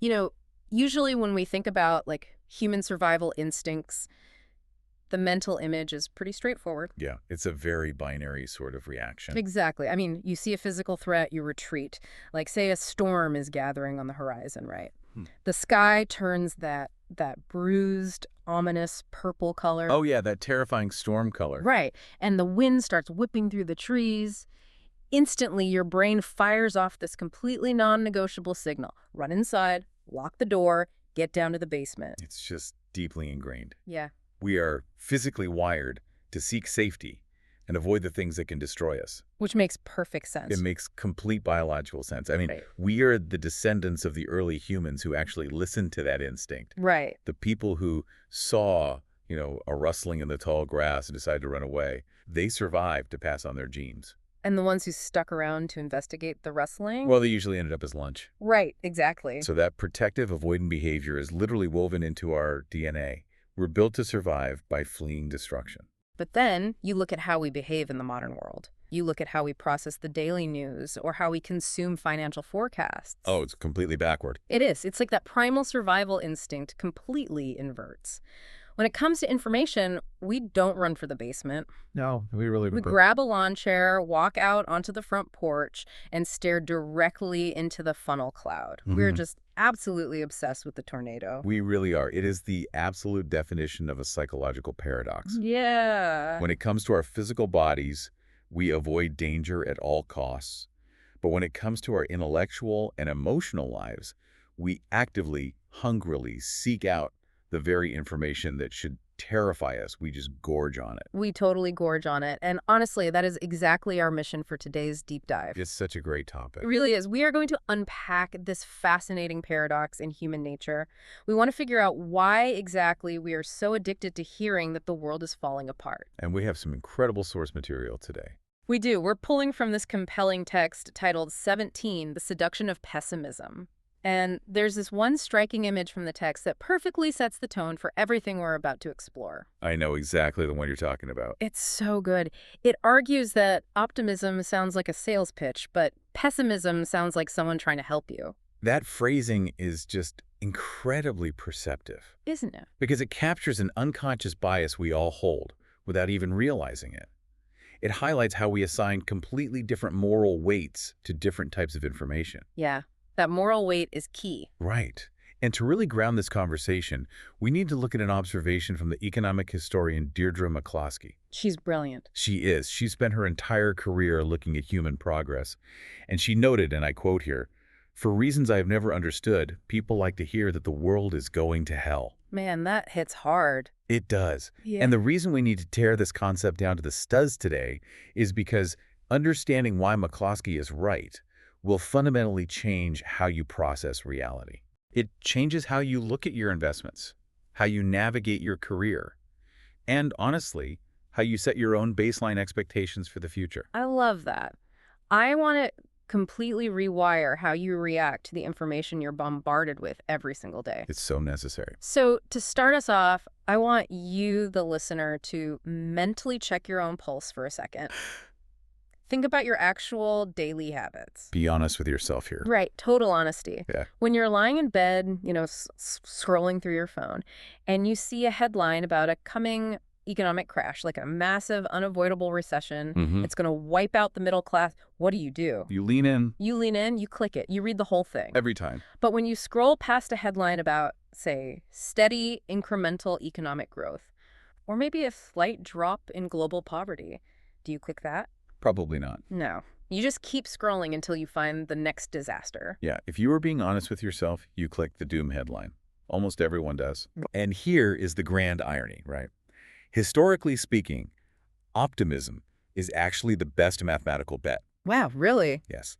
You know, usually when we think about like human survival instincts, the mental image is pretty straightforward. Yeah, it's a very binary sort of reaction. Exactly. I mean, you see a physical threat, you retreat. Like, say a storm is gathering on the horizon, right? Hmm. The sky turns that bruised, ominous purple color. Oh, yeah, that terrifying storm color. Right. And the wind starts whipping through the trees. Instantly, your brain fires off this completely non-negotiable signal. Run inside, lock the door, get down to the basement. It's just deeply ingrained. Yeah. We are physically wired to seek safety and avoid the things that can destroy us. Which makes perfect sense. It makes complete biological sense. I mean, Right. we are the descendants of the early humans who actually listened to that instinct. Right. The people who saw, a rustling in the tall grass and decided to run away, they survived to pass on their genes. And the ones who stuck around to investigate the rustling? Well, they usually ended up as lunch. Right, exactly. So that protective, avoidant behavior is literally woven into our DNA. We're built to survive by fleeing destruction. But then you look at how we behave in the modern world. You look at how we process the daily news or how we consume financial forecasts. Oh, it's completely backward. It is. It's like that primal survival instinct completely inverts. When it comes to information, we don't run for the basement. No, we really We grab a lawn chair, walk out onto the front porch, and stare directly into the funnel cloud. We're just absolutely obsessed with the tornado. We really are. It is the absolute definition of a psychological paradox. Yeah. When it comes to our physical bodies, we avoid danger at all costs. But when it comes to our intellectual and emotional lives, we actively, hungrily seek out the very information that should terrify us. We just gorge on it. We totally gorge on it. And honestly, that is exactly our mission for today's deep dive. It's such a great topic. It really is. We are going to unpack this fascinating paradox in human nature. We want to figure out why exactly we are so addicted to hearing that the world is falling apart. And we have some incredible source material today. We do. We're pulling from this compelling text titled 17, The Seduction of Pessimism. And there's this one striking image from the text that perfectly sets the tone for everything we're about to explore. I know exactly the one you're talking about. It's so good. It argues that optimism sounds like a sales pitch, but pessimism sounds like someone trying to help you. That phrasing is just incredibly perceptive. Isn't it? Because it captures an unconscious bias we all hold without even realizing it. It highlights how we assign completely different moral weights to different types of information. Yeah. That moral weight is key. Right. And to really ground this conversation, we need to look at an observation from the economic historian Deirdre McCloskey. She's brilliant. She is. She spent her entire career looking at human progress. And she noted, and I quote here, "For reasons I have never understood, people like to hear that the world is going to hell." Man, that hits hard. It does. Yeah. And the reason we need to tear this concept down to the studs today is because understanding why McCloskey is right will fundamentally change how you process reality. It changes how you look at your investments, how you navigate your career, and honestly, how you set your own baseline expectations for the future. I love that. I want to completely rewire how you react to the information you're bombarded with every single day. It's so necessary. So to start us off, I want you, the listener, to mentally check your own pulse for a second. Think about your actual daily habits. Be honest with yourself here. Right, total honesty. Yeah. When you're lying in bed, scrolling through your phone, and you see a headline about a coming economic crash, like a massive, unavoidable recession, it's going to wipe out the middle class, what do? You lean in. You lean in, you click it, you read the whole thing. Every time. But when you scroll past a headline about, say, steady, incremental economic growth, or maybe a slight drop in global poverty, do you click that? Probably not. No. You just keep scrolling until you find the next disaster. Yeah, if you are being honest with yourself, you click the doom headline. Almost everyone does. And here is the grand irony, right? Historically speaking, optimism is actually the best mathematical bet. Wow, really? Yes.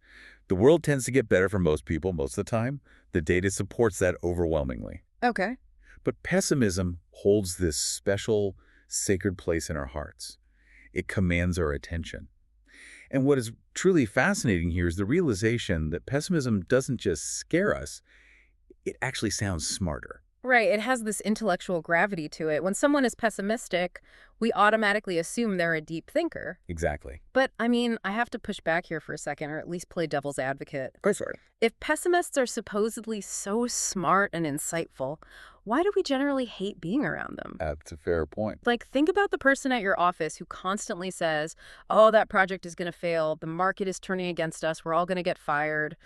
The world tends to get better for most people most of the time. The data supports that overwhelmingly. Okay. But pessimism holds this special, sacred place in our hearts. It commands our attention. And what is truly fascinating here is the realization that pessimism doesn't just scare us, it actually sounds smarter. Right, it has this intellectual gravity to it. When someone is pessimistic, we automatically assume they're a deep thinker. Exactly. But, I mean, I have to push back here for a second, or at least play devil's advocate. Go for it. If pessimists are supposedly so smart and insightful, why do we generally hate being around them? That's a fair point. Like, think about the person at your office who constantly says, oh, that project is going to fail, the market is turning against us, we're all going to get fired.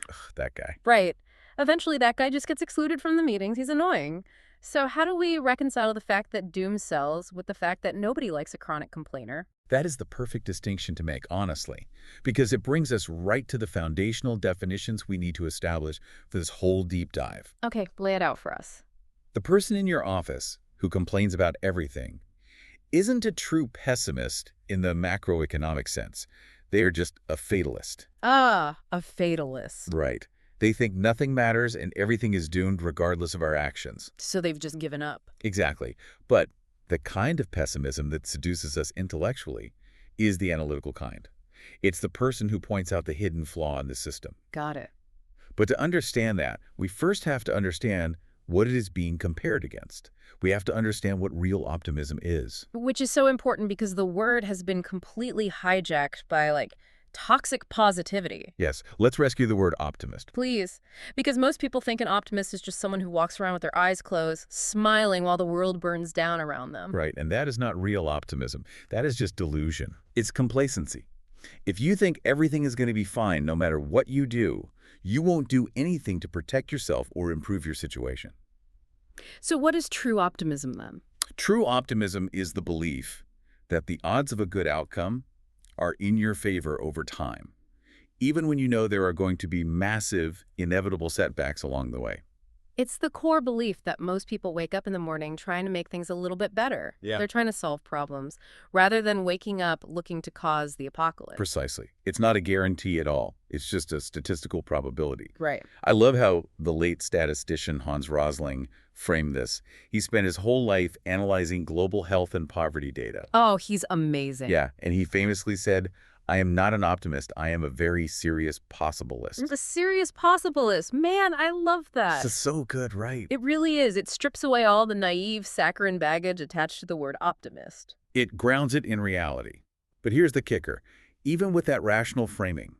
Ugh, that guy. Right. Eventually, that guy just gets excluded from the meetings. He's annoying. So how do we reconcile the fact that doom sells with the fact that nobody likes a chronic complainer? That is the perfect distinction to make, honestly, because it brings us right to the foundational definitions we need to establish for this whole deep dive. Okay, lay it out for us. The person in your office who complains about everything isn't a true pessimist in the macroeconomic sense. They are just a fatalist. Ah, a fatalist. Right. They think nothing matters and everything is doomed regardless of our actions. So they've just given up. Exactly. But the kind of pessimism that seduces us intellectually is the analytical kind. It's the person who points out the hidden flaw in the system. Got it. But to understand that, we first have to understand what it is being compared against. We have to understand what real optimism is. Which is so important because the word has been completely hijacked by, toxic positivity. Yes, let's rescue the word optimist. Please. Because most people think an optimist is just someone who walks around with their eyes closed, smiling while the world burns down around them. Right, and that is not real optimism. That is just delusion. It's complacency. If you think everything is going to be fine no matter what you do, you won't do anything to protect yourself or improve your situation. So what is true optimism then? True optimism is the belief that the odds of a good outcome are in your favor over time, even when you know there are going to be massive, inevitable setbacks along the way. It's the core belief that most people wake up in the morning trying to make things a little bit better. Yeah. They're trying to solve problems, rather than waking up looking to cause the apocalypse. Precisely. It's not a guarantee at all. It's just a statistical probability. Right. I love how the late statistician Hans Rosling framed this. He spent his whole life analyzing global health and poverty data. Oh, he's amazing. Yeah, and he famously said, I am not an optimist. I am a very serious possibilist. The serious possibilist. Man, I love that. This is so good, right? It really is. It strips away all the naive, saccharine baggage attached to the word optimist. It grounds it in reality. But here's the kicker. Even with that rational framing,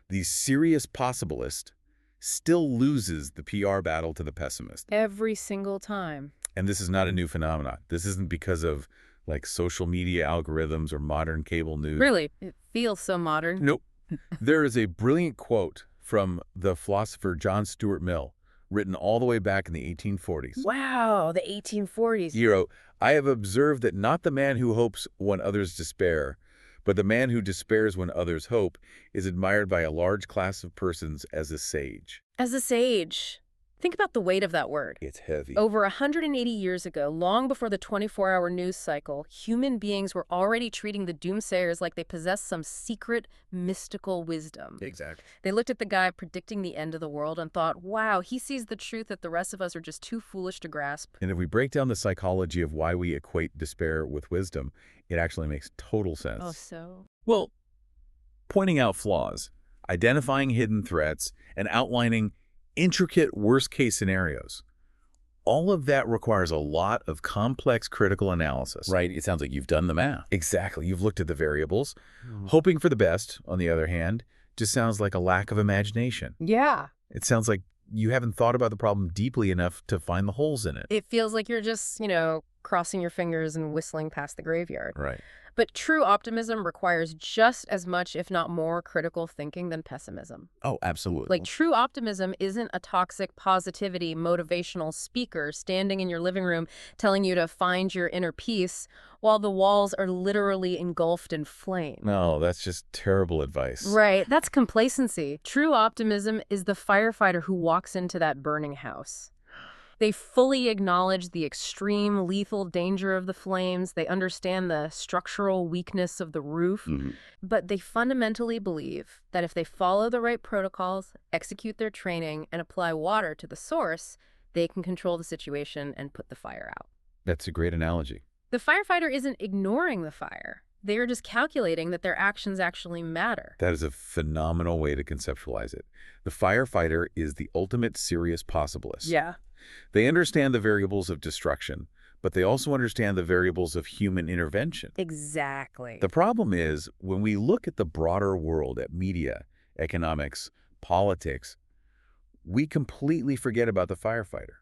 the serious possibilist still loses the PR battle to the pessimist. Every single time. And this is not a new phenomenon. This isn't because of social media algorithms or modern cable news. Really, it feels so modern. Nope. There is a brilliant quote from the philosopher John Stuart Mill, written all the way back in the 1840s. Wow, the 1840s. He wrote, I have observed that not the man who hopes when others despair, but the man who despairs when others hope is admired by a large class of persons as a sage. As a sage. Think about the weight of that word. It's heavy. Over 180 years ago, long before the 24-hour news cycle, human beings were already treating the doomsayers like they possessed some secret, mystical wisdom. Exactly. They looked at the guy predicting the end of the world and thought, wow, he sees the truth that the rest of us are just too foolish to grasp. And if we break down the psychology of why we equate despair with wisdom, it actually makes total sense. Oh, so? Well, pointing out flaws, identifying hidden threats, and outlining intricate worst-case scenarios. All of that requires a lot of complex critical analysis. Right, it sounds like you've done the math. Exactly, you've looked at the variables. Hoping for the best, on the other hand, just sounds like a lack of imagination. Yeah. It sounds like you haven't thought about the problem deeply enough to find the holes in it. It feels like you're just, crossing your fingers and whistling past the graveyard. Right. But true optimism requires just as much, if not more, critical thinking than pessimism. Oh, absolutely. True optimism isn't a toxic positivity motivational speaker standing in your living room telling you to find your inner peace while the walls are literally engulfed in flame. No, that's just terrible advice. Right, that's complacency. True optimism is the firefighter who walks into that burning house. They fully acknowledge the extreme lethal danger of the flames. They understand the structural weakness of the roof. But they fundamentally believe that if they follow the right protocols, execute their training, and apply water to the source, they can control the situation and put the fire out. That's a great analogy. The firefighter isn't ignoring the fire. They are just calculating that their actions actually matter. That is a phenomenal way to conceptualize it. The firefighter is the ultimate serious possibilist. Yeah. They understand the variables of destruction, but they also understand the variables of human intervention. Exactly. The problem is, when we look at the broader world, at media, economics, politics, we completely forget about the firefighter.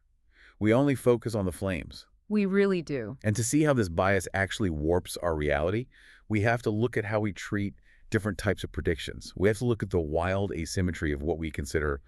We only focus on the flames. We really do. And to see how this bias actually warps our reality, we have to look at how we treat different types of predictions. We have to look at the wild asymmetry of what we consider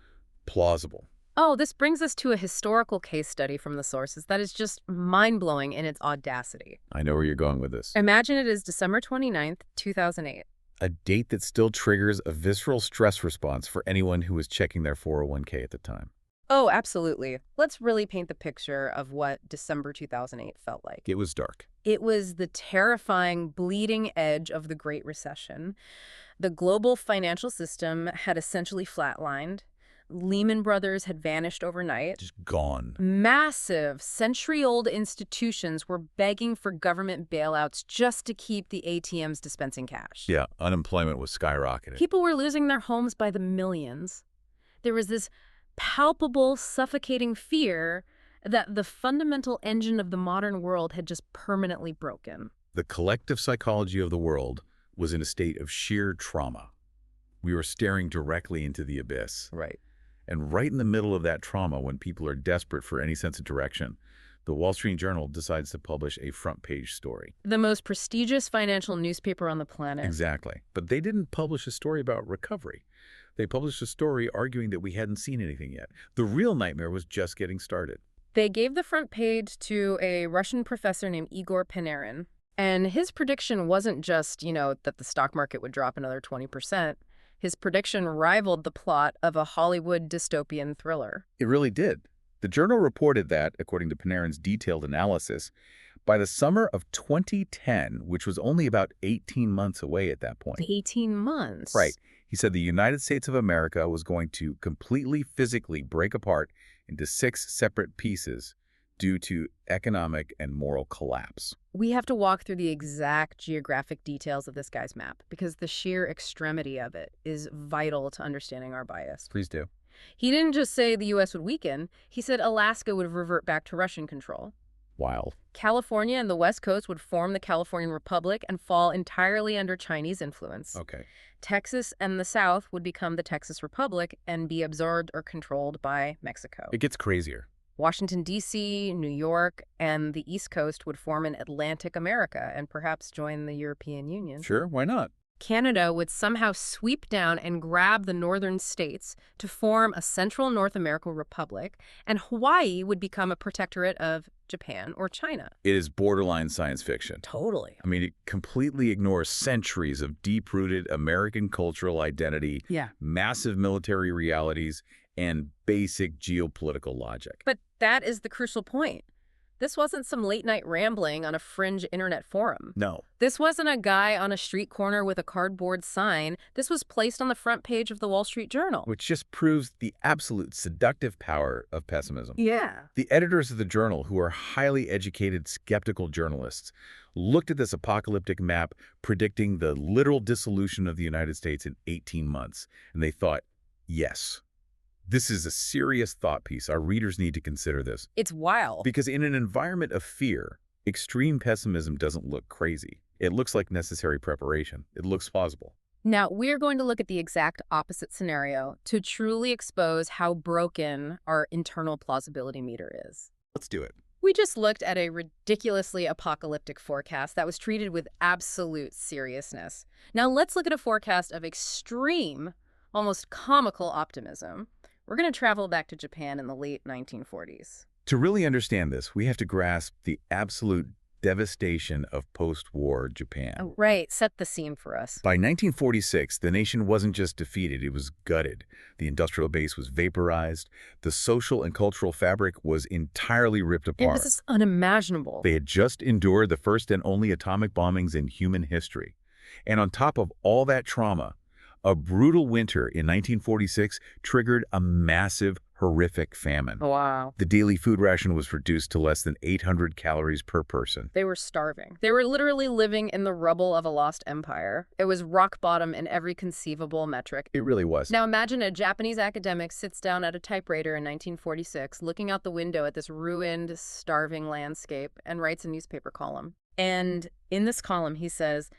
plausible. Oh, this brings us to a historical case study from the sources that is just mind-blowing in its audacity. I know where you're going with this. Imagine it is December 29th, 2008. A date that still triggers a visceral stress response for anyone who was checking their 401k at the time. Oh, absolutely. Let's really paint the picture of what December 2008 felt like. It was dark. It was the terrifying bleeding edge of the Great Recession. The global financial system had essentially flatlined. Lehman Brothers had vanished overnight. Just gone. Massive, century-old institutions were begging for government bailouts just to keep the ATMs dispensing cash. Yeah, unemployment was skyrocketing. People were losing their homes by the millions. There was this palpable, suffocating fear that the fundamental engine of the modern world had just permanently broken. The collective psychology of the world was in a state of sheer trauma. We were staring directly into the abyss. Right. And right in the middle of that trauma, when people are desperate for any sense of direction, the Wall Street Journal decides to publish a front-page story. The most prestigious financial newspaper on the planet. Exactly. But they didn't publish a story about recovery. They published a story arguing that we hadn't seen anything yet. The real nightmare was just getting started. They gave the front page to a Russian professor named Igor Panarin. And his prediction wasn't just, that the stock market would drop another 20%. His prediction rivaled the plot of a Hollywood dystopian thriller. It really did. The journal reported that, according to Panarin's detailed analysis, by the summer of 2010, which was only about 18 months away at that point. 18 months? Right. He said the United States of America was going to completely physically break apart into 6 separate pieces due to economic and moral collapse. We have to walk through the exact geographic details of this guy's map because the sheer extremity of it is vital to understanding our bias. Please do. He didn't just say the U.S. would weaken. He said Alaska would revert back to Russian control. Wild. California and the West Coast would form the Californian Republic and fall entirely under Chinese influence. Okay. Texas and the South would become the Texas Republic and be absorbed or controlled by Mexico. It gets crazier. Washington, D.C., New York, and the East Coast would form an Atlantic America and perhaps join the European Union. Sure, why not? Canada would somehow sweep down and grab the northern states to form a central North American republic, and Hawaii would become a protectorate of Japan or China. It is borderline science fiction. Totally. I mean, it completely ignores centuries of deep-rooted American cultural identity, massive military realities, and basic geopolitical logic. But that is the crucial point. This wasn't some late-night rambling on a fringe internet forum. No. This wasn't a guy on a street corner with a cardboard sign. This was placed on the front page of the Wall Street Journal. Which just proves the absolute seductive power of pessimism. Yeah. The editors of the journal, who are highly educated, skeptical journalists, looked at this apocalyptic map predicting the literal dissolution of the United States in 18 months, and they thought, yes. This is a serious thought piece. Our readers need to consider this. It's wild. Because in an environment of fear, extreme pessimism doesn't look crazy. It looks like necessary preparation. It looks plausible. Now, we're going to look at the exact opposite scenario to truly expose how broken our internal plausibility meter is. Let's do it. We just looked at a ridiculously apocalyptic forecast that was treated with absolute seriousness. Now, let's look at a forecast of extreme, almost comical optimism. We're going to travel back to Japan in the late 1940s. To really understand this, we have to grasp the absolute devastation of post-war Japan. Oh, right. Set the scene for us. By 1946, the nation wasn't just defeated, it was gutted. The industrial base was vaporized. The social and cultural fabric was entirely ripped apart. It was unimaginable. They had just endured the first and only atomic bombings in human history. And on top of all that trauma, a brutal winter in 1946 triggered a massive horrific famine. Wow. The daily food ration was reduced to less than 800 calories per person. They were starving. They were literally living in the rubble of a lost empire. It was rock bottom in every conceivable metric. It really was. Now imagine a Japanese academic sits down at a typewriter in 1946, looking out the window at this ruined, starving landscape, and writes a newspaper column. And in this column, he says,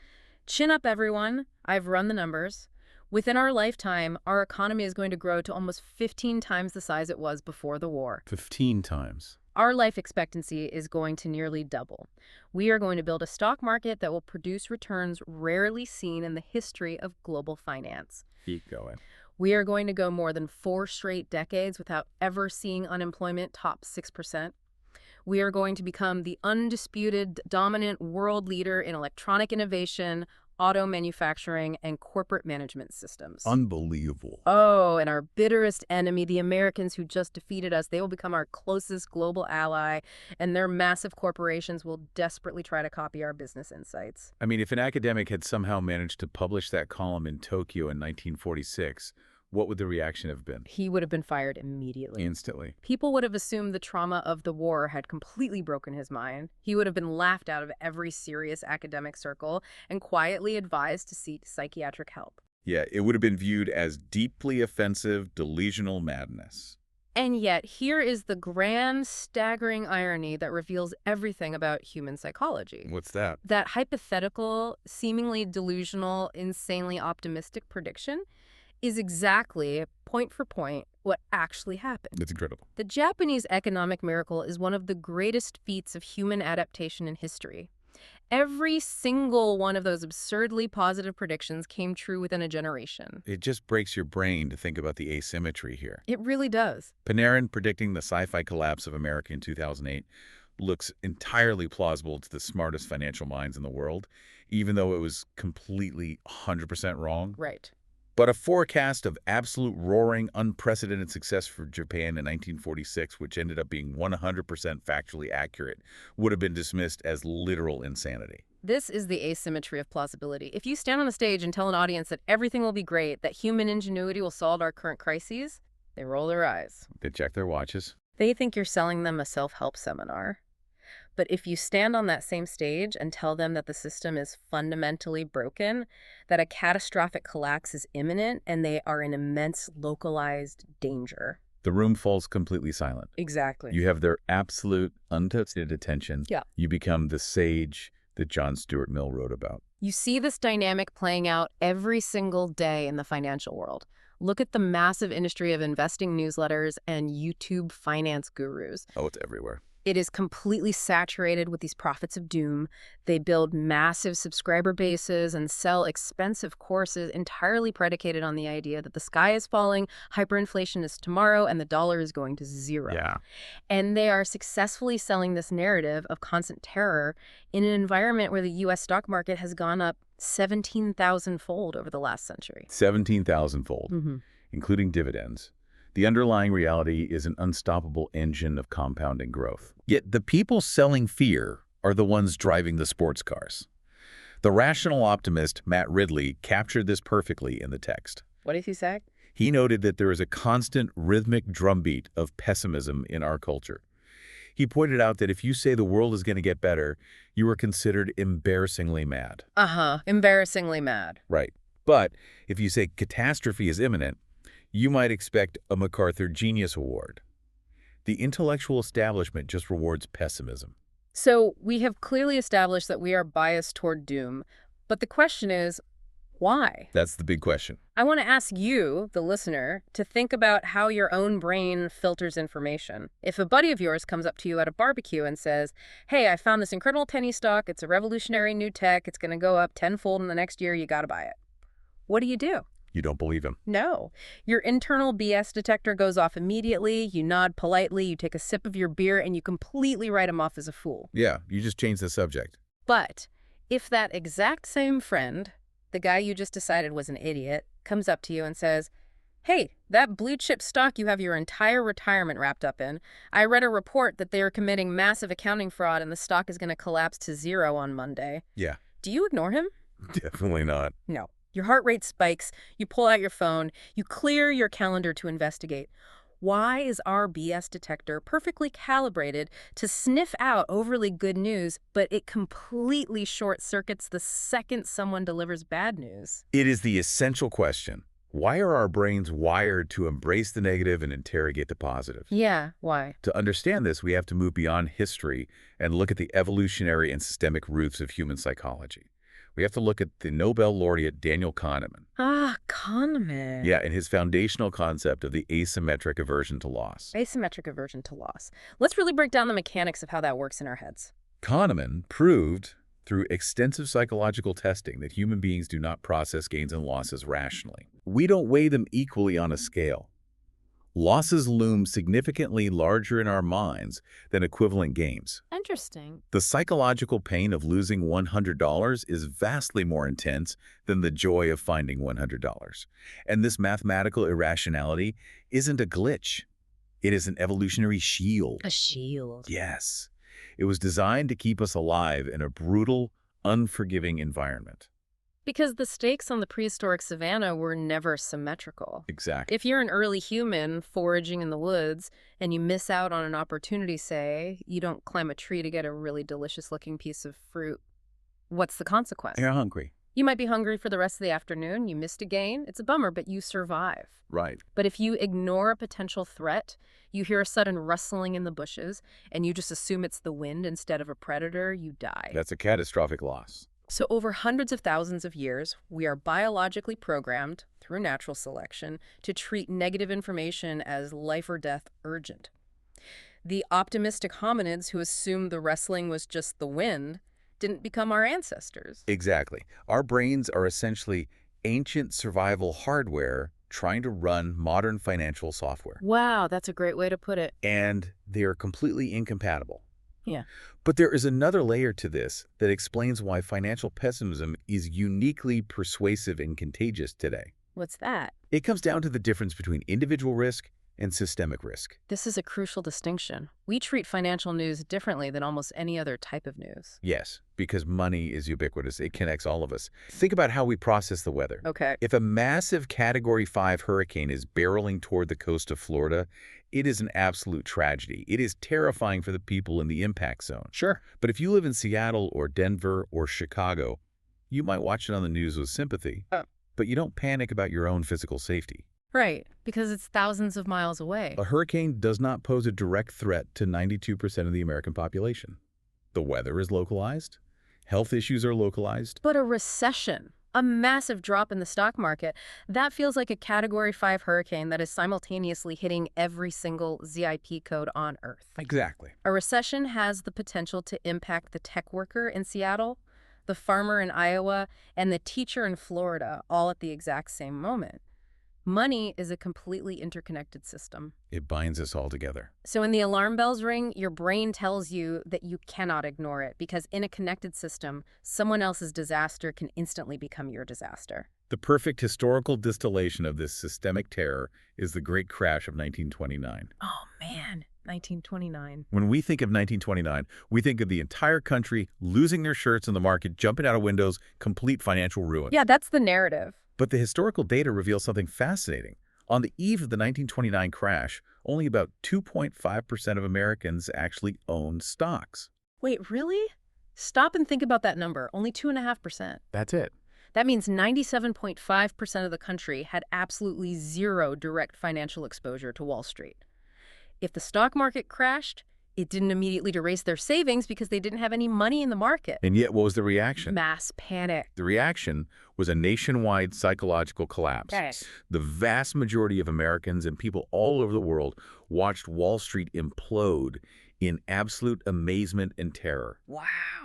"Chin up, everyone. I've run the numbers. Within our lifetime, our economy is going to grow to almost 15 times the size it was before the war. 15 times. Our life expectancy is going to nearly double. We are going to build a stock market that will produce returns rarely seen in the history of global finance. Keep going. We are going to go more than 4 straight decades without ever seeing unemployment top 6%. We are going to become the undisputed dominant world leader in electronic innovation, auto manufacturing, and corporate management systems." Unbelievable. Oh, and our bitterest enemy, the Americans who just defeated us, they will become our closest global ally, and their massive corporations will desperately try to copy our business insights. I mean, if an academic had somehow managed to publish that column in Tokyo in 1946, what would the reaction have been? He would have been fired immediately. Instantly. People would have assumed the trauma of the war had completely broken his mind. He would have been laughed out of every serious academic circle and quietly advised to seek psychiatric help. Yeah, it would have been viewed as deeply offensive, delusional madness. And yet, here is the grand, staggering irony that reveals everything about human psychology. What's that? That hypothetical, seemingly delusional, insanely optimistic prediction is exactly, point for point, what actually happened. It's incredible. The Japanese economic miracle is one of the greatest feats of human adaptation in history. Every single one of those absurdly positive predictions came true within a generation. It just breaks your brain to think about the asymmetry here. It really does. Panarin predicting the sci-fi collapse of America in 2008 looks entirely plausible to the smartest financial minds in the world, even though it was completely 100% wrong. Right. But a forecast of absolute roaring, unprecedented success for Japan in 1946, which ended up being 100% factually accurate, would have been dismissed as literal insanity. This is the asymmetry of plausibility. If you stand on a stage and tell an audience that everything will be great, that human ingenuity will solve our current crises, they roll their eyes. They check their watches. They think you're selling them a self-help seminar. But if you stand on that same stage and tell them that the system is fundamentally broken, that a catastrophic collapse is imminent, and they are in immense localized danger. The room falls completely silent. Exactly. You have their absolute, untouched attention. Yeah. You become the sage that John Stuart Mill wrote about. You see this dynamic playing out every single day in the financial world. Look at the massive industry of investing newsletters and YouTube finance gurus. Oh, it's everywhere. It is completely saturated with these prophets of doom. They build massive subscriber bases and sell expensive courses entirely predicated on the idea that the sky is falling, hyperinflation is tomorrow, and the dollar is going to zero. Yeah. And they are successfully selling this narrative of constant terror in an environment where the U.S. stock market has gone up 17,000-fold over the last century. 17,000-fold, including dividends. The underlying reality is an unstoppable engine of compounding growth. Yet the people selling fear are the ones driving the sports cars. The rational optimist, Matt Ridley, captured this perfectly in the text. What did he say? He noted that there is a constant rhythmic drumbeat of pessimism in our culture. He pointed out that if you say the world is going to get better, you are considered embarrassingly mad. Embarrassingly mad. Right. But if you say catastrophe is imminent, you might expect a MacArthur Genius Award. The intellectual establishment just rewards pessimism. So we have clearly established that we are biased toward doom, but the question is, why? That's the big question. I want to ask you, the listener, to think about how your own brain filters information. If a buddy of yours comes up to you at a barbecue and says, "Hey, I found this incredible penny stock, it's a revolutionary new tech, it's going to go up tenfold in the next year, you got to buy it." What do? You don't believe him. No. Your internal BS detector goes off immediately, you nod politely, you take a sip of your beer, and you completely write him off as a fool. Yeah, you just change the subject. But if that exact same friend, the guy you just decided was an idiot, comes up to you and says, "Hey, that blue chip stock you have your entire retirement wrapped up in, I read a report that they are committing massive accounting fraud and the stock is going to collapse to zero on Monday." Yeah. Do you ignore him? Definitely not. No. Your heart rate spikes, you pull out your phone, you clear your calendar to investigate. Why is our BS detector perfectly calibrated to sniff out overly good news, but it completely short-circuits the second someone delivers bad news? It is the essential question. Why are our brains wired to embrace the negative and interrogate the positive? Yeah, why? To understand this, we have to move beyond history and look at the evolutionary and systemic roots of human psychology. We have to look at the Nobel laureate Daniel Kahneman. Ah, Kahneman. Yeah, and his foundational concept of the asymmetric aversion to loss. Asymmetric aversion to loss. Let's really break down the mechanics of how that works in our heads. Kahneman proved through extensive psychological testing that human beings do not process gains and losses rationally. We don't weigh them equally on a scale. Losses loom significantly larger in our minds than equivalent gains. Interesting. The psychological pain of losing $100 is vastly more intense than the joy of finding $100. And this mathematical irrationality isn't a glitch. It is an evolutionary shield. A shield. Yes. It was designed to keep us alive in a brutal, unforgiving environment. Because the stakes on the prehistoric savanna were never symmetrical. Exactly. If you're an early human foraging in the woods and you miss out on an opportunity, say, you don't climb a tree to get a really delicious-looking piece of fruit, what's the consequence? You're hungry. You might be hungry for the rest of the afternoon. You missed a gain. It's a bummer, but you survive. Right. But if you ignore a potential threat, you hear a sudden rustling in the bushes, and you just assume it's the wind instead of a predator, you die. That's a catastrophic loss. So over hundreds of thousands of years, we are biologically programmed, through natural selection, to treat negative information as life or death urgent. The optimistic hominids who assumed the rustling was just the wind didn't become our ancestors. Exactly. Our brains are essentially ancient survival hardware trying to run modern financial software. Wow, that's a great way to put it. And they are completely incompatible. Yeah. But there is another layer to this that explains why financial pessimism is uniquely persuasive and contagious today. What's that? It comes down to the difference between individual risk and systemic risk. This is a crucial distinction. We treat financial news differently than almost any other type of news. Yes, because money is ubiquitous. It connects all of us. Think about how we process the weather. Okay. If a massive Category 5 hurricane is barreling toward the coast of Florida, it is an absolute tragedy. It is terrifying for the people in the impact zone. Sure. But if you live in Seattle or Denver or Chicago, you might watch it on the news with sympathy, but you don't panic about your own physical safety. Right, because it's thousands of miles away. A hurricane does not pose a direct threat to 92% of the American population. The weather is localized. Health issues are localized. But a recession, a massive drop in the stock market, that feels like a Category 5 hurricane that is simultaneously hitting every single ZIP code on Earth. Exactly. A recession has the potential to impact the tech worker in Seattle, the farmer in Iowa, and the teacher in Florida, all at the exact same moment. Money is a completely interconnected system. It binds us all together. So when the alarm bells ring, your brain tells you that you cannot ignore it because in a connected system, someone else's disaster can instantly become your disaster. The perfect historical distillation of this systemic terror is the Great Crash of 1929. Oh, man. 1929. When we think of 1929, we think of the entire country losing their shirts in the market, jumping out of windows, complete financial ruin. Yeah, that's the narrative. But the historical data reveals something fascinating. On the eve of the 1929 crash, only about 2.5% of Americans actually owned stocks. Wait, really? Stop and think about that number. Only 2.5%. That's it. That means 97.5% of the country had absolutely zero direct financial exposure to Wall Street. If the stock market crashed, it didn't immediately erase their savings because they didn't have any money in the market. And yet, what was the reaction? Mass panic. The reaction was a nationwide psychological collapse. Right. The vast majority of Americans and people all over the world watched Wall Street implode in absolute amazement and terror. Wow.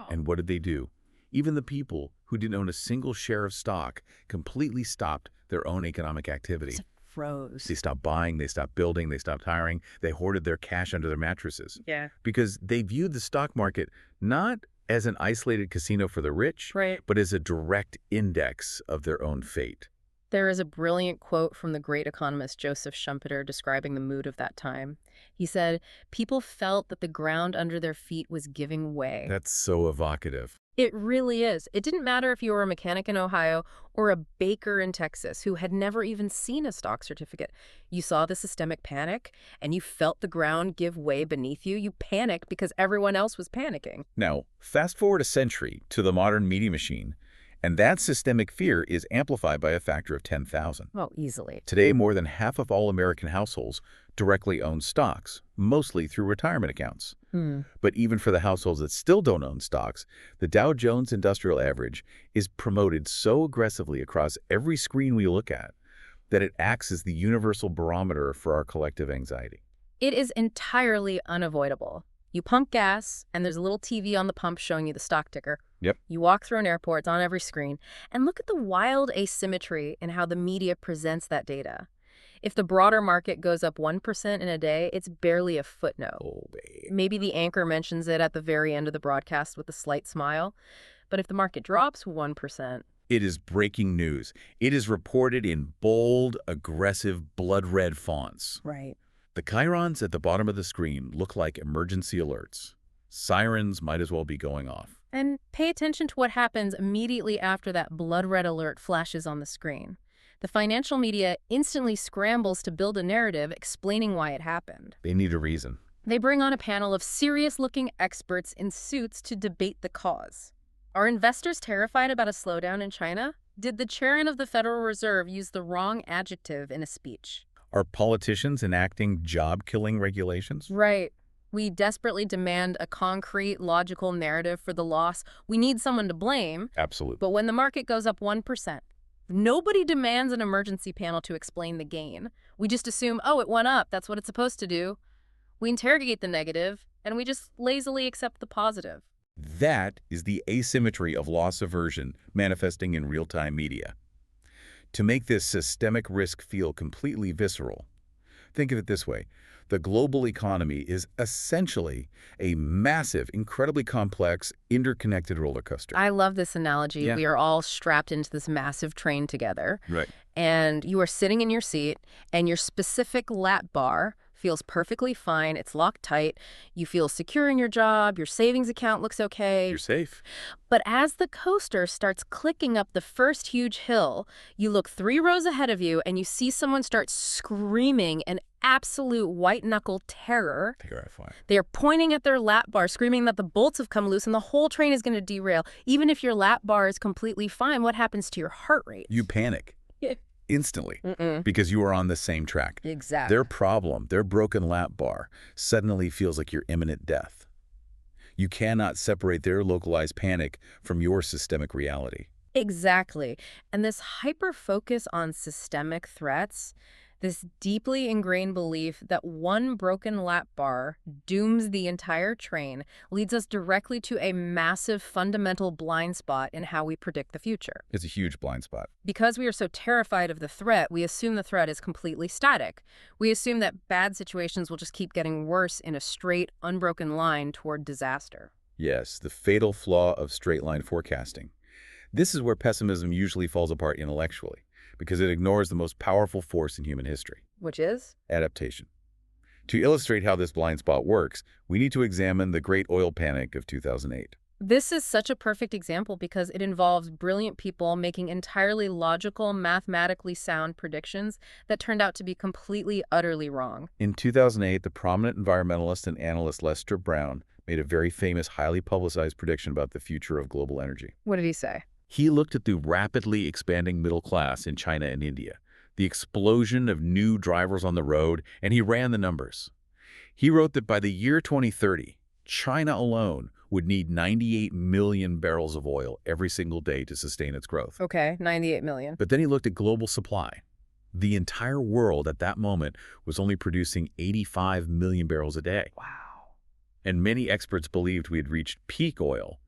And what did they do? Even the people who didn't own a single share of stock completely stopped their own economic activity. It froze. They stopped buying, they stopped building, they stopped hiring, they hoarded their cash under their mattresses. Yeah. Because they viewed the stock market not as an isolated casino for the rich, Right. but as a direct index of their own fate. There is a brilliant quote from the great economist Joseph Schumpeter describing the mood of that time. He said, "People felt that the ground under their feet was giving way." That's so evocative. It really is. It didn't matter if you were a mechanic in Ohio or a baker in Texas who had never even seen a stock certificate. You saw the systemic panic and you felt the ground give way beneath you. You panicked because everyone else was panicking. Now, fast forward a century to the modern media machine, and that systemic fear is amplified by a factor of 10,000. Oh, easily. Today, more than half of all American households directly own stocks, mostly through retirement accounts. But even for the households that still don't own stocks, the Dow Jones Industrial Average is promoted so aggressively across every screen we look at that it acts as the universal barometer for our collective anxiety. It is entirely unavoidable. You pump gas, and there's a little TV on the pump showing you the stock ticker. Yep. You walk through an airport, it's on every screen, and look at the wild asymmetry in how the media presents that data. If the broader market goes up 1% in a day, it's barely a footnote. Oh, babe. Maybe the anchor mentions it at the very end of the broadcast with a slight smile. But if the market drops 1%, It is breaking news. It is reported in bold, aggressive, blood-red fonts. right. The chyrons at the bottom of the screen look like emergency alerts. Sirens might as well be going off. And pay attention to what happens immediately after that blood red alert flashes on the screen. The financial media instantly scrambles to build a narrative explaining why it happened. They need a reason. They bring on a panel of serious-looking experts in suits to debate the cause. Are investors terrified about a slowdown in China? Did the chairman of the Federal Reserve use the wrong adjective in a speech? Are politicians enacting job-killing regulations? Right. We desperately demand a concrete, logical narrative for the loss. We need someone to blame. Absolutely. But when the market goes up 1%, nobody demands an emergency panel to explain the gain. We just assume, oh, it went up. That's what it's supposed to do. We interrogate the negative, and we just lazily accept the positive. That is the asymmetry of loss aversion manifesting in real-time media. To make this systemic risk feel completely visceral, think of it this way. The global economy is essentially a massive, incredibly complex, interconnected roller coaster. I love this analogy. Yeah. We are all strapped into this massive train together. Right. And you are sitting in your seat, and your specific lap bar feels perfectly fine. It's locked tight. You feel secure in your job. Your savings account looks okay. You're safe. But as the coaster starts clicking up the first huge hill, you look 3 rows ahead of you, and you see someone start screaming in absolute white-knuckle terror. Terrifying. They are pointing at their lap bar, screaming that the bolts have come loose and the whole train is going to derail. Even if your lap bar is completely fine, what happens to your heart rate? You panic. Yeah. Instantly. Because you are on the same track. Exactly. Their problem, their broken lap bar, suddenly feels like your imminent death. You cannot separate their localized panic from your systemic reality. Exactly. And this hyper-focus on systemic threats, this deeply ingrained belief that one broken lap bar dooms the entire train, leads us directly to a massive fundamental blind spot in how we predict the future. It's a huge blind spot. Because we are so terrified of the threat, we assume the threat is completely static. We assume that bad situations will just keep getting worse in a straight, unbroken line toward disaster. Yes, the fatal flaw of straight-line forecasting. This is where pessimism usually falls apart intellectually, because it ignores the most powerful force in human history. Which is? Adaptation. To illustrate how this blind spot works, we need to examine the Great Oil Panic of 2008. This is such a perfect example because it involves brilliant people making entirely logical, mathematically sound predictions that turned out to be completely, utterly wrong. In 2008, the prominent environmentalist and analyst Lester Brown made a very famous, highly publicized prediction about the future of global energy. What did he say? He looked at the rapidly expanding middle class in China and India, the explosion of new drivers on the road, and he ran the numbers. He wrote that by the year 2030, China alone would need 98 million barrels of oil every single day to sustain its growth. Okay, 98 million. But then he looked at global supply. The entire world at that moment was only producing 85 million barrels a day. Wow. And many experts believed we had reached peak oil,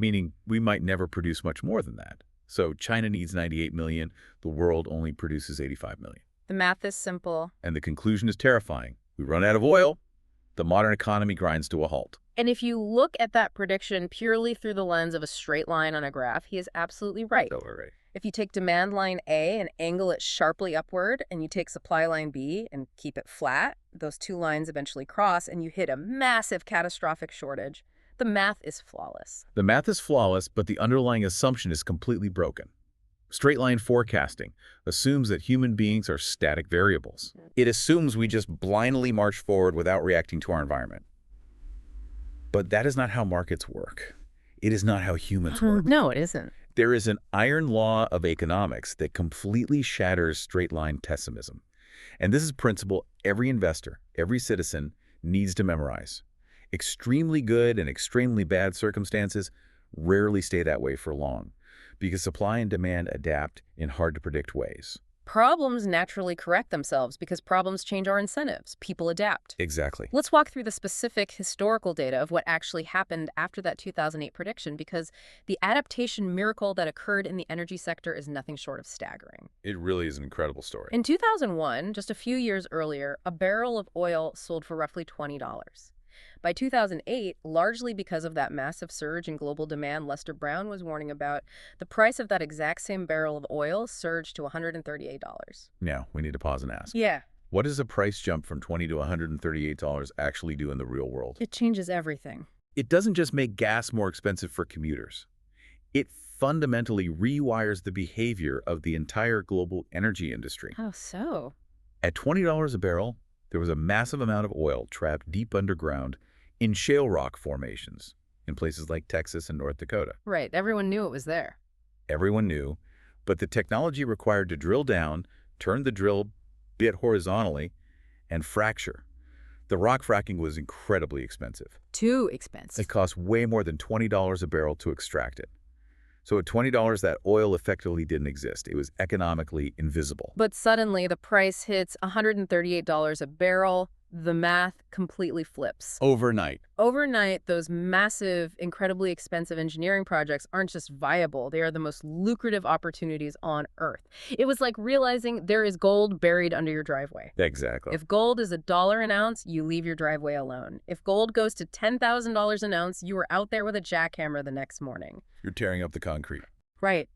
meaning we might never produce much more than that. So China needs 98 million, the world only produces 85 million. The math is simple. And the conclusion is terrifying. We run out of oil, the modern economy grinds to a halt. And if you look at that prediction purely through the lens of a straight line on a graph, he is absolutely right. So, right. If you take demand line A and angle it sharply upward, and you take supply line B and keep it flat, those two lines eventually cross and you hit a massive catastrophic shortage. The math is flawless. The math is flawless, but the underlying assumption is completely broken. Straight-line forecasting assumes that human beings are static variables. It assumes we just blindly march forward without reacting to our environment. But that is not how markets work. It is not how humans work. No, it isn't. There is an iron law of economics that completely shatters straight-line pessimism. And this is a principle every investor, every citizen needs to memorize. Extremely good and extremely bad circumstances rarely stay that way for long, because supply and demand adapt in hard-to-predict ways. Problems naturally correct themselves because problems change our incentives. People adapt. Exactly. Let's walk through the specific historical data of what actually happened after that 2008 prediction, because the adaptation miracle that occurred in the energy sector is nothing short of staggering. It really is an incredible story. In 2001, just a few years earlier, a barrel of oil sold for roughly $20. By 2008, largely because of that massive surge in global demand Lester Brown was warning about, the price of that exact same barrel of oil surged to $138. Now, we need to pause and ask. Yeah. What does a price jump from $20 to $138 actually do in the real world? It changes everything. It doesn't just make gas more expensive for commuters. It fundamentally rewires the behavior of the entire global energy industry. How so? At $20 a barrel, there was a massive amount of oil trapped deep underground in shale rock formations in places like Texas and North Dakota. Right. Everyone knew it was there. Everyone knew, but the technology required to drill down, turn the drill bit horizontally, and fracture. The rock fracking was incredibly expensive. Too expensive. It cost way more than $20 a barrel to extract it. So at $20, that oil effectively didn't exist. It was economically invisible. But suddenly the price hits $138 a barrel. The math completely flips. Overnight. Overnight, those massive, incredibly expensive engineering projects aren't just viable. They are the most lucrative opportunities on Earth. It was like realizing there is gold buried under your driveway. Exactly. If gold is $1 an ounce, you leave your driveway alone. If gold goes to $10,000 an ounce, you are out there with a jackhammer the next morning. You're tearing up the concrete. Right.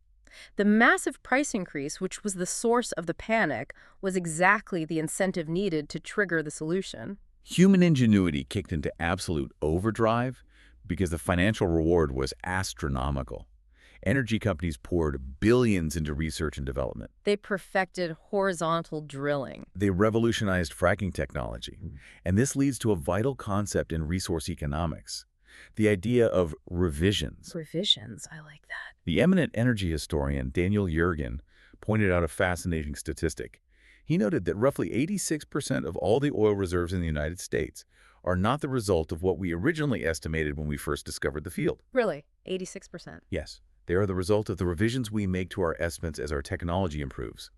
The massive price increase, which was the source of the panic, was exactly the incentive needed to trigger the solution. Human ingenuity kicked into absolute overdrive because the financial reward was astronomical. Energy companies poured billions into research and development. They perfected horizontal drilling. They revolutionized fracking technology. And this leads to a vital concept in resource economics: the idea of revisions. Revisions, I like that. The eminent energy historian Daniel Yergin pointed out a fascinating statistic. He noted that roughly 86% of all the oil reserves in the United States are not the result of what we originally estimated when we first discovered the field. Really? 86%? Yes, they are the result of the revisions we make to our estimates as our technology improves.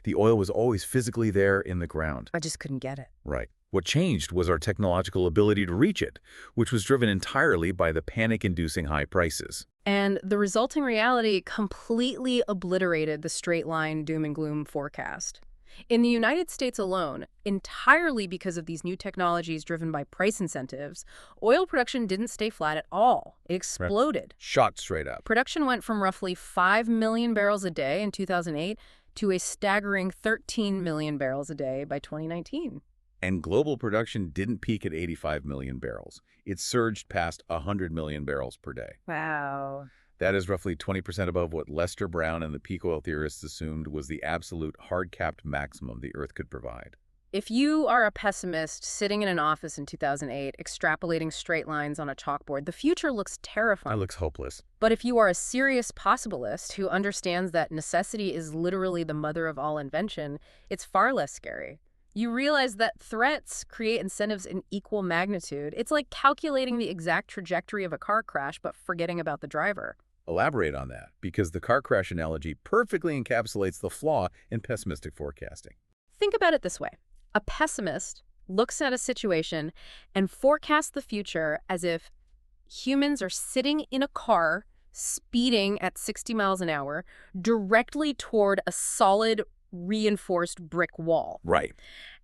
The oil was always physically there in the ground. I just couldn't get it. Right. What changed was our technological ability to reach it, which was driven entirely by the panic-inducing high prices. And the resulting reality completely obliterated the straight-line doom and gloom forecast. In the United States alone, entirely because of these new technologies driven by price incentives, oil production didn't stay flat at all. It exploded. Shot straight up. Production went from roughly 5 million barrels a day in 2008 to a staggering 13 million barrels a day by 2019. And global production didn't peak at 85 million barrels. It surged past 100 million barrels per day. Wow. That is roughly 20% above what Lester Brown and the peak oil theorists assumed was the absolute hard-capped maximum the Earth could provide. If you are a pessimist sitting in an office in 2008, extrapolating straight lines on a chalkboard, the future looks terrifying. That looks hopeless. But if you are a serious possibilist who understands that necessity is literally the mother of all invention, it's far less scary. You realize that threats create incentives in equal magnitude. It's like calculating the exact trajectory of a car crash, but forgetting about the driver. Elaborate on that, because the car crash analogy perfectly encapsulates the flaw in pessimistic forecasting. Think about it this way. A pessimist looks at a situation and forecasts the future as if humans are sitting in a car speeding at 60 miles an hour directly toward a solid, reinforced brick wall. Right.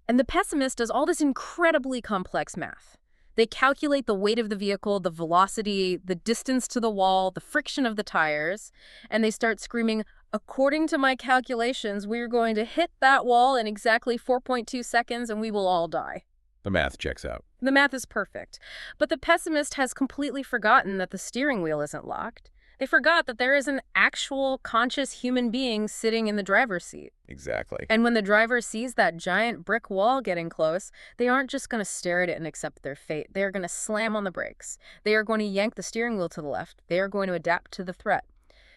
And the pessimist does all this incredibly complex math. They calculate the weight of the vehicle, the velocity, the distance to the wall, the friction of the tires, and they start screaming, "According to my calculations, we're going to hit that wall in exactly 4.2 seconds and we will all die." The math checks out. The math is perfect. But the pessimist has completely forgotten that the steering wheel isn't locked. They forgot that there is an actual conscious human being sitting in the driver's seat. Exactly. And when the driver sees that giant brick wall getting close, they aren't just going to stare at it and accept their fate. They are going to slam on the brakes. They are going to yank the steering wheel to the left. They are going to adapt to the threat.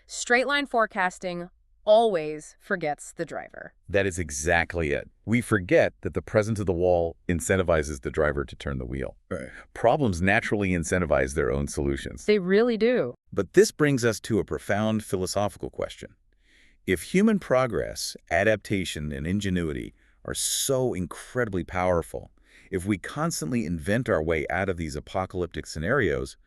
Straight line forecasting always forgets the driver. That is exactly it. We forget that the presence of the wall incentivizes the driver to turn the wheel. Right. Problems naturally incentivize their own solutions. They really do. But this brings us to a profound philosophical question. If human progress, adaptation, and ingenuity are so incredibly powerful, if we constantly invent our way out of these apocalyptic scenarios,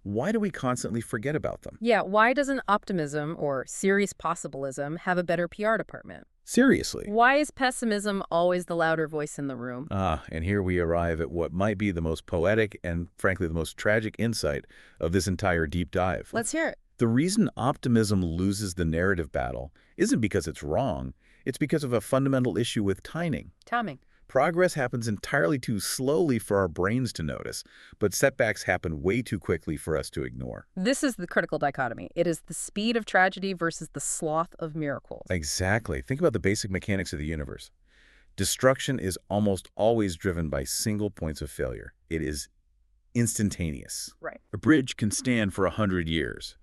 why do we constantly forget about them? Yeah, why doesn't optimism or serious possibilism have a better PR department? Seriously. Why is pessimism always the louder voice in the room? And here we arrive at what might be the most poetic and, frankly, the most tragic insight of this entire deep dive. Let's hear it. The reason optimism loses the narrative battle isn't because it's wrong. It's because of a fundamental issue with timing. Timing. Progress happens entirely too slowly for our brains to notice, but setbacks happen way too quickly for us to ignore. This is the critical dichotomy. It is the speed of tragedy versus the sloth of miracles. Exactly. Think about the basic mechanics of the universe. Destruction is almost always driven by single points of failure. It is instantaneous. Right. A bridge can stand for 100 years,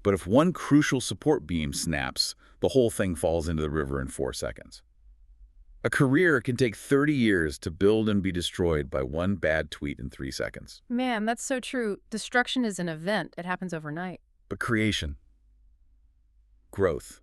but if one crucial support beam snaps, the whole thing falls into the river in 4 seconds. A career can take 30 years to build and be destroyed by one bad tweet in 3 seconds. Man, that's so true. Destruction is an event. It happens overnight. But creation, growth.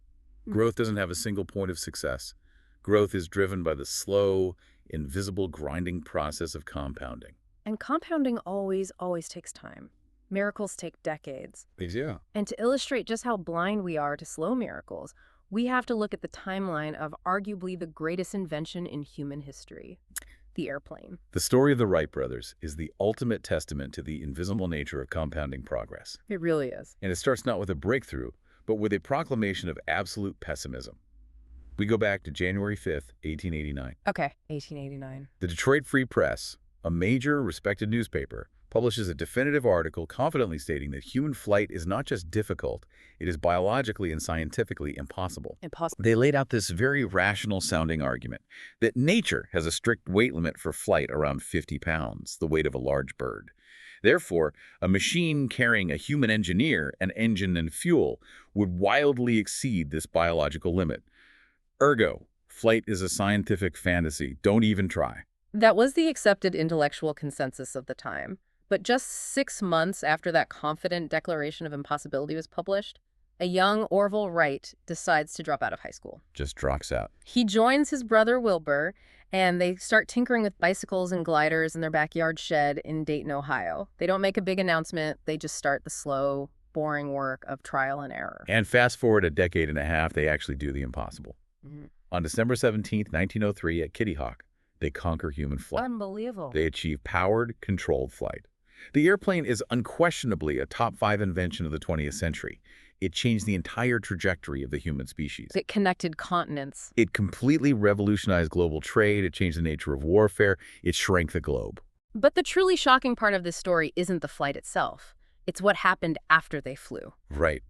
Growth doesn't have a single point of success. Growth is driven by the slow, invisible grinding process of compounding. And compounding always takes time. Miracles take decades. Yeah. And to illustrate just how blind we are to slow miracles, we have to look at the timeline of arguably the greatest invention in human history, the airplane. The story of the Wright brothers is the ultimate testament to the invisible nature of compounding progress. It really is. And it starts not with a breakthrough, but with a proclamation of absolute pessimism. We go back to January 5th, 1889. Okay, 1889. The Detroit Free Press, a major respected newspaper, publishes a definitive article confidently stating that human flight is not just difficult, it is biologically and scientifically impossible. They laid out this very rational-sounding argument that nature has a strict weight limit for flight around 50 pounds, the weight of a large bird. Therefore, a machine carrying a human engineer, an engine and fuel, would wildly exceed this biological limit. Ergo, flight is a scientific fantasy. Don't even try. That was the accepted intellectual consensus of the time. But just 6 months after that confident declaration of impossibility was published, a young Orville Wright decides to drop out of high school. Just drops out. He joins his brother Wilbur, and they start tinkering with bicycles and gliders in their backyard shed in Dayton, Ohio. They don't make a big announcement. They just start the slow, boring work of trial and error. And fast forward a decade and a half, they actually do the impossible. Mm-hmm. On December 17th, 1903, at Kitty Hawk, they conquer human flight. Unbelievable. They achieve powered, controlled flight. The airplane is unquestionably a top 5 invention of the 20th century. It changed the entire trajectory of the human species. It connected continents. It completely revolutionized global trade. It changed the nature of warfare. It shrank the globe. But the truly shocking part of this story isn't the flight itself. It's what happened after they flew. Right.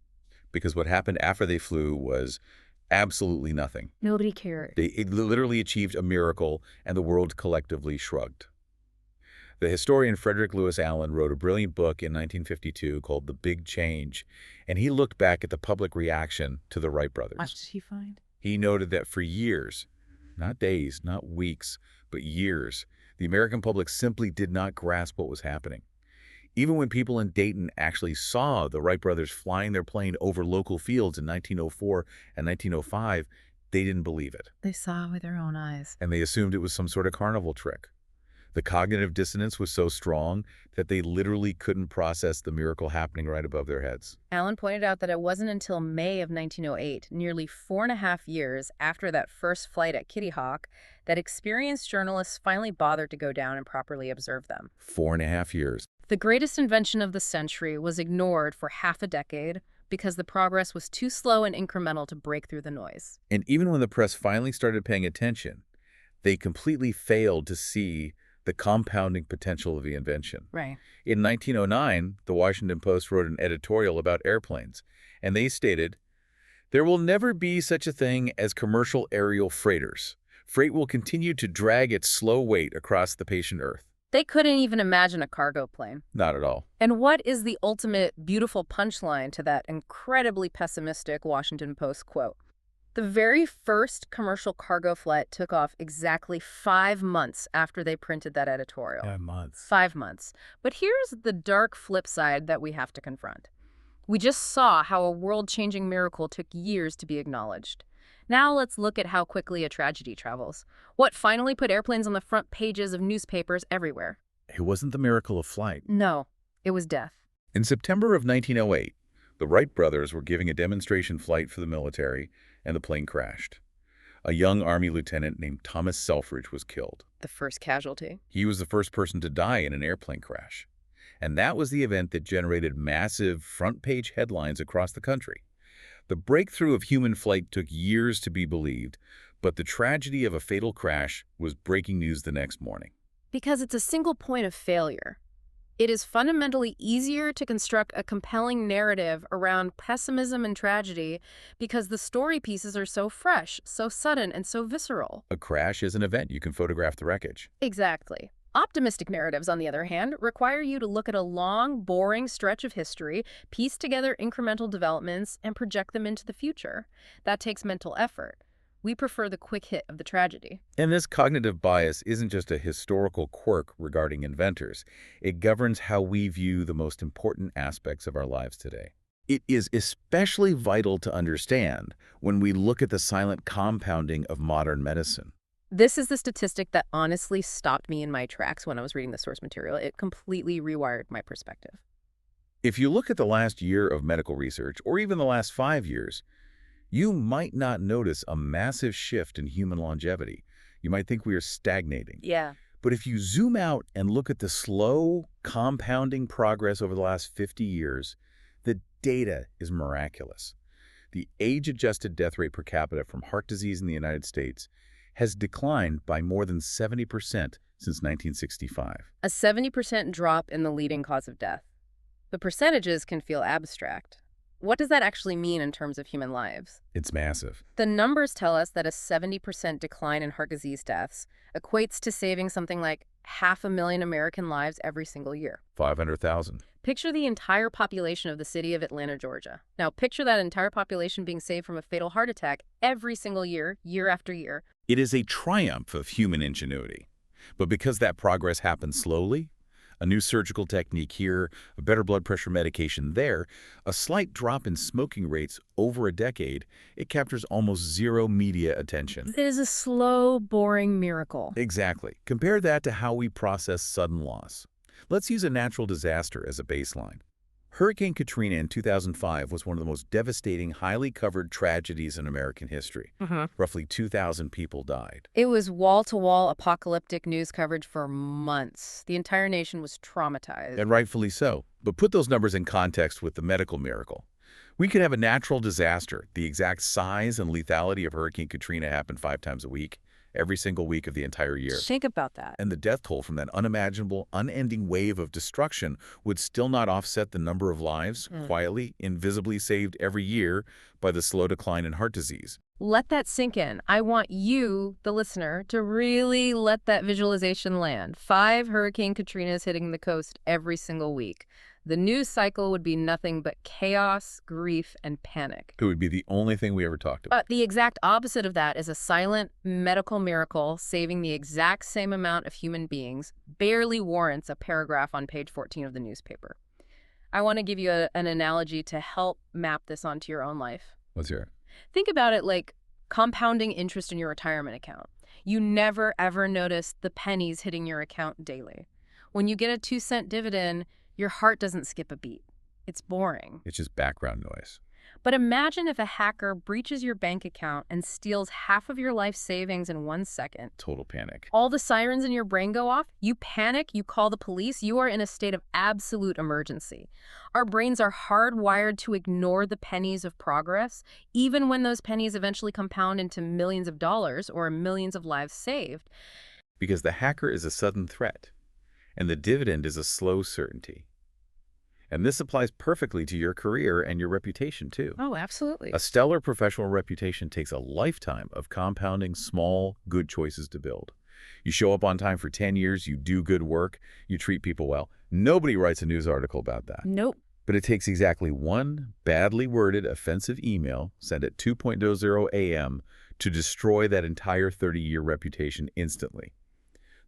Because what happened after they flew was absolutely nothing. Nobody cared. It literally achieved a miracle, and the world collectively shrugged. The historian Frederick Lewis Allen wrote a brilliant book in 1952 called The Big Change, and he looked back at the public reaction to the Wright brothers. What did he find? He noted that for years, not days, not weeks, but years, the American public simply did not grasp what was happening. Even when people in Dayton actually saw the Wright brothers flying their plane over local fields in 1904 and 1905, they didn't believe it. They saw with their own eyes. And they assumed it was some sort of carnival trick. The cognitive dissonance was so strong that they literally couldn't process the miracle happening right above their heads. Allen pointed out that it wasn't until May of 1908, nearly 4.5 years after that first flight at Kitty Hawk, that experienced journalists finally bothered to go down and properly observe them. 4.5 years. The greatest invention of the century was ignored for half a decade because the progress was too slow and incremental to break through the noise. And even when the press finally started paying attention, they completely failed to see the compounding potential of the invention. Right. In 1909, the Washington Post wrote an editorial about airplanes, and they stated, "There will never be such a thing as commercial aerial freighters. Freight will continue to drag its slow weight across the patient Earth." They couldn't even imagine a cargo plane. Not at all. And what is the ultimate beautiful punchline to that incredibly pessimistic Washington Post quote? The very first commercial cargo flight took off exactly 5 months after they printed that editorial. 5 months. 5 months. But here's the dark flip side that we have to confront. We just saw how a world-changing miracle took years to be acknowledged. Now let's look at how quickly a tragedy travels. What finally put airplanes on the front pages of newspapers everywhere? It wasn't the miracle of flight. No, it was death. In September of 1908, the Wright brothers were giving a demonstration flight for the military, and the plane crashed. A young Army lieutenant named Thomas Selfridge was killed. The first casualty. He was the first person to die in an airplane crash. And that was the event that generated massive front-page headlines across the country. The breakthrough of human flight took years to be believed, but the tragedy of a fatal crash was breaking news the next morning. Because it's a single point of failure. It is fundamentally easier to construct a compelling narrative around pessimism and tragedy because the story pieces are so fresh, so sudden, and so visceral. A crash is an event. You can photograph the wreckage. Exactly. Optimistic narratives, on the other hand, require you to look at a long, boring stretch of history, piece together incremental developments, and project them into the future. That takes mental effort. We prefer the quick hit of the tragedy. And this cognitive bias isn't just a historical quirk regarding inventors. It governs how we view the most important aspects of our lives today. It is especially vital to understand when we look at the silent compounding of modern medicine. This is the statistic that honestly stopped me in my tracks when I was reading the source material. It completely rewired my perspective. If you look at the last year of medical research, or even the last 5 years, you might not notice a massive shift in human longevity. You might think we are stagnating. Yeah. But if you zoom out and look at the slow, compounding progress over the last 50 years, the data is miraculous. The age-adjusted death rate per capita from heart disease in the United States has declined by more than 70% since 1965. A 70% drop in the leading cause of death. The percentages can feel abstract. What does that actually mean in terms of human lives? It's massive. The numbers tell us that a 70% decline in heart disease deaths equates to saving something like 500,000 American lives every single year. 500,000. Picture the entire population of the city of Atlanta, Georgia. Now picture that entire population being saved from a fatal heart attack every single year, year after year. It is a triumph of human ingenuity. But because that progress happens slowly, a new surgical technique here, a better blood pressure medication there, a slight drop in smoking rates over a decade, it captures almost zero media attention. It is a slow, boring miracle. Exactly. Compare that to how we process sudden loss. Let's use a natural disaster as a baseline. Hurricane Katrina in 2005 was one of the most devastating, highly covered tragedies in American history. Roughly 2,000 people died. It was wall-to-wall apocalyptic news coverage for months. The entire nation was traumatized. And rightfully so. But put those numbers in context with the medical miracle. We could have a natural disaster. The exact size and lethality of Hurricane Katrina happen 5 times a week, every single week of the entire year. Think about that. And the death toll from that unimaginable, unending wave of destruction would still not offset the number of lives, quietly, invisibly saved every year by the slow decline in heart disease. Let that sink in. I want you, the listener, to really let that visualization land. 5 Hurricane Katrinas hitting the coast every single week. The news cycle would be nothing but chaos, grief, and panic. It would be the only thing we ever talked about. But the exact opposite of that is a silent medical miracle saving the exact same amount of human beings barely warrants a paragraph on page 14 of the newspaper. I want to give you an analogy to help map this onto your own life. Let's hear it. Think about it like compounding interest in your retirement account. You never, ever notice the pennies hitting your account daily. When you get a 2-cent dividend, your heart doesn't skip a beat. It's boring. It's just background noise. But imagine if a hacker breaches your bank account and steals half of your life savings in 1 second. Total panic. All the sirens in your brain go off, you panic, you call the police, you are in a state of absolute emergency. Our brains are hardwired to ignore the pennies of progress, even when those pennies eventually compound into millions of dollars or millions of lives saved. Because the hacker is a sudden threat, and the dividend is a slow certainty. And this applies perfectly to your career and your reputation, too. Oh, absolutely. A stellar professional reputation takes a lifetime of compounding small, good choices to build. You show up on time for 10 years, you do good work, you treat people well. Nobody writes a news article about that. Nope. But it takes exactly one badly worded, offensive email sent at 2:00 a.m. to destroy that entire 30-year reputation instantly.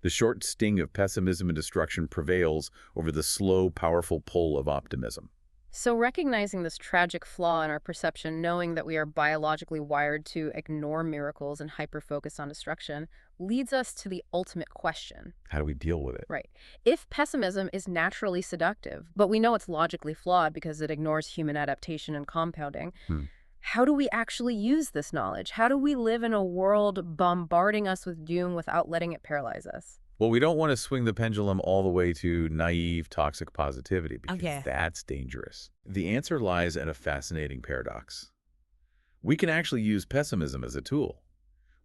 The short sting of pessimism and destruction prevails over the slow, powerful pull of optimism. So recognizing this tragic flaw in our perception, knowing that we are biologically wired to ignore miracles and hyper-focus on destruction, leads us to the ultimate question. How do we deal with it? Right. If pessimism is naturally seductive, but we know it's logically flawed because it ignores human adaptation and compounding, how do we actually use this knowledge? How do we live in a world bombarding us with doom without letting it paralyze us? Well, we don't want to swing the pendulum all the way to naive, toxic positivity because that's dangerous. The answer lies in a fascinating paradox. We can actually use pessimism as a tool.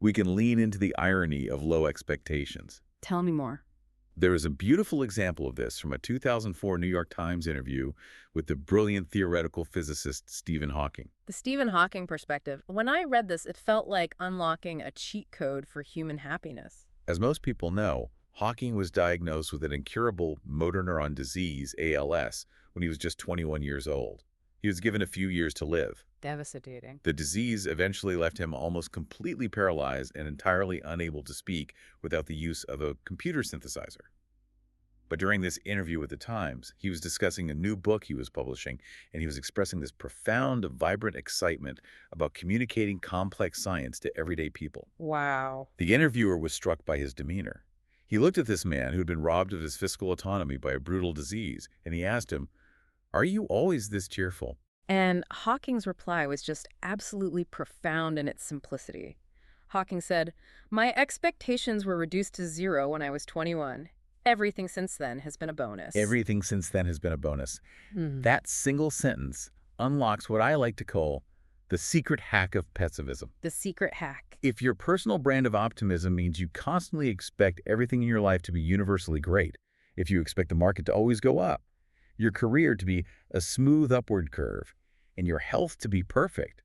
We can lean into the irony of low expectations. Tell me more. There is a beautiful example of this from a 2004 New York Times interview with the brilliant theoretical physicist Stephen Hawking. The Stephen Hawking perspective. When I read this, it felt like unlocking a cheat code for human happiness. As most people know, Hawking was diagnosed with an incurable motor neuron disease, ALS, when he was just 21 years old. He was given a few years to live. Devastating. The disease eventually left him almost completely paralyzed and entirely unable to speak without the use of a computer synthesizer. But during this interview with the Times, he was discussing a new book he was publishing, and he was expressing this profound, vibrant excitement about communicating complex science to everyday people. Wow. The interviewer was struck by his demeanor. He looked at this man who had been robbed of his physical autonomy by a brutal disease, and he asked him, "Are you always this cheerful?" And Hawking's reply was just absolutely profound in its simplicity. Hawking said, "My expectations were reduced to 0 when I was 21. Everything since then has been a bonus." Everything since then has been a bonus. That single sentence unlocks what I like to call the secret hack of pessimism. The secret hack. If your personal brand of optimism means you constantly expect everything in your life to be universally great, if you expect the market to always go up, your career to be a smooth upward curve, and your health to be perfect,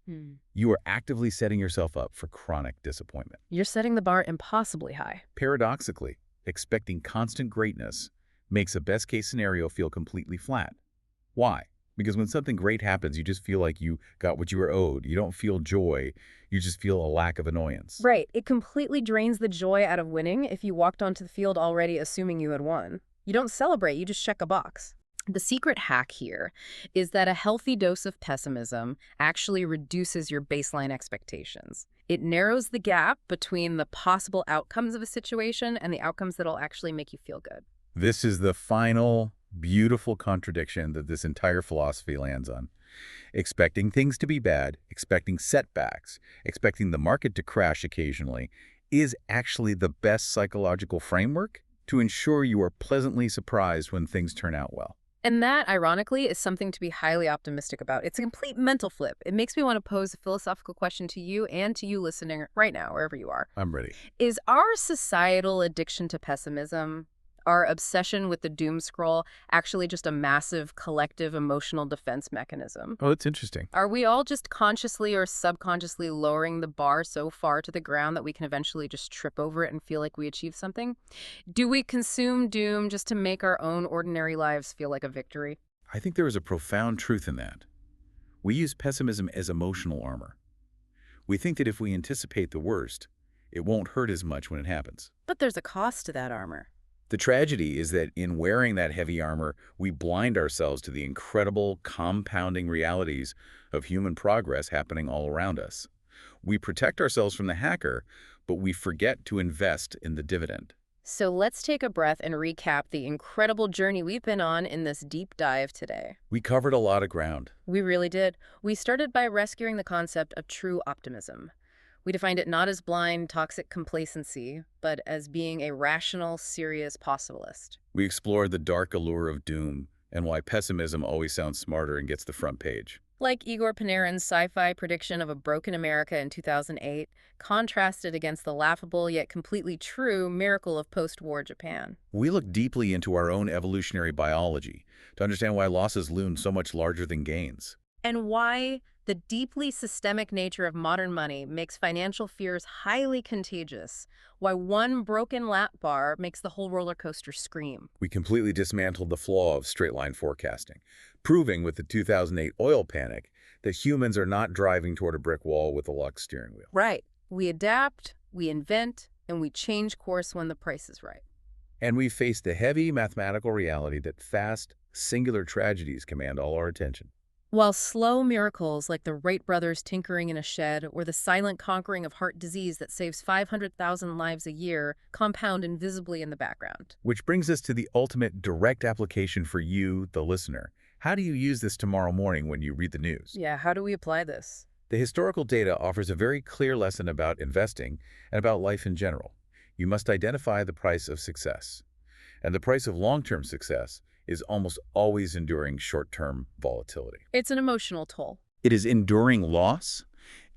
you are actively setting yourself up for chronic disappointment. You're setting the bar impossibly high. Paradoxically, expecting constant greatness makes a best-case scenario feel completely flat. Why? Because when something great happens, you just feel like you got what you were owed. You don't feel joy. You just feel a lack of annoyance. Right. It completely drains the joy out of winning if you walked onto the field already assuming you had won. You don't celebrate, you just check a box. The secret hack here is that a healthy dose of pessimism actually reduces your baseline expectations. It narrows the gap between the possible outcomes of a situation and the outcomes that'll actually make you feel good. This is the final, beautiful contradiction that this entire philosophy lands on. Expecting things to be bad, expecting setbacks, expecting the market to crash occasionally is actually the best psychological framework to ensure you are pleasantly surprised when things turn out well. And that, ironically, is something to be highly optimistic about. It's a complete mental flip. It makes me want to pose a philosophical question to you and to you listening right now, wherever you are. I'm ready. Is our societal addiction to pessimism, our obsession with the doom scroll, actually just a massive collective emotional defense mechanism? Oh, that's interesting. Are we all just consciously or subconsciously lowering the bar so far to the ground that we can eventually just trip over it and feel like we achieved something? Do we consume doom just to make our own ordinary lives feel like a victory? I think there is a profound truth in that. We use pessimism as emotional armor. We think that if we anticipate the worst, it won't hurt as much when it happens. But there's a cost to that armor. The tragedy is that in wearing that heavy armor, we blind ourselves to the incredible compounding realities of human progress happening all around us. We protect ourselves from the hacker, but we forget to invest in the dividend. So let's take a breath and recap the incredible journey we've been on in this deep dive today. We covered a lot of ground. We really did. We started by rescuing the concept of true optimism. We defined it not as blind, toxic complacency, but as being a rational, serious possibilist. We explored the dark allure of doom and why pessimism always sounds smarter and gets the front page. Like Igor Panarin's sci-fi prediction of a broken America in 2008, contrasted against the laughable yet completely true miracle of post-war Japan. We look deeply into our own evolutionary biology to understand why losses loom so much larger than gains. And why the deeply systemic nature of modern money makes financial fears highly contagious. Why one broken lap bar makes the whole roller coaster scream. We completely dismantled the flaw of straight-line forecasting, proving with the 2008 oil panic that humans are not driving toward a brick wall with a locked steering wheel. Right. We adapt, we invent, and we change course when the price is right. And we face the heavy mathematical reality that fast, singular tragedies command all our attention. While slow miracles like the Wright brothers tinkering in a shed or the silent conquering of heart disease that saves 500,000 lives a year compound invisibly in the background. Which brings us to the ultimate direct application for you, the listener. How do you use this tomorrow morning when you read the news? Yeah, how do we apply this? The historical data offers a very clear lesson about investing and about life in general. You must identify the price of success. And the price of long-term success is almost always enduring short-term volatility. It's an emotional toll. It is enduring loss,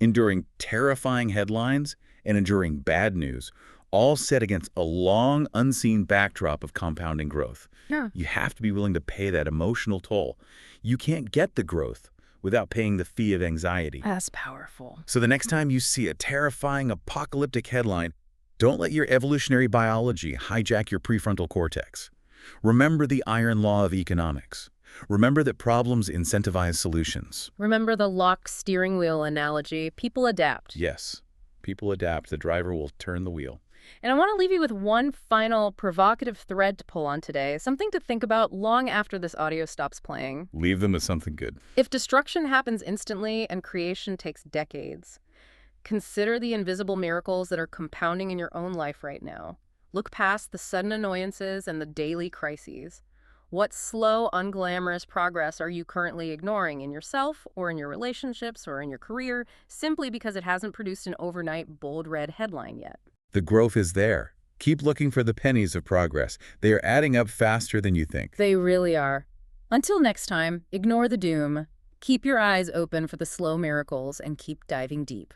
enduring terrifying headlines, and enduring bad news, all set against a long, unseen backdrop of compounding growth. Yeah. You have to be willing to pay that emotional toll. You can't get the growth without paying the fee of anxiety. That's powerful. So the next time you see a terrifying, apocalyptic headline, don't let your evolutionary biology hijack your prefrontal cortex. Remember the iron law of economics. Remember that problems incentivize solutions. Remember the locked steering wheel analogy. People adapt. Yes, people adapt. The driver will turn the wheel. And I want to leave you with one final provocative thread to pull on today, something to think about long after this audio stops playing. Leave them with something good. If destruction happens instantly and creation takes decades, consider the invisible miracles that are compounding in your own life right now. Look past the sudden annoyances and the daily crises. What slow, unglamorous progress are you currently ignoring in yourself or in your relationships or in your career simply because it hasn't produced an overnight bold red headline yet? The growth is there. Keep looking for the pennies of progress. They are adding up faster than you think. They really are. Until next time, ignore the doom. Keep your eyes open for the slow miracles and keep diving deep.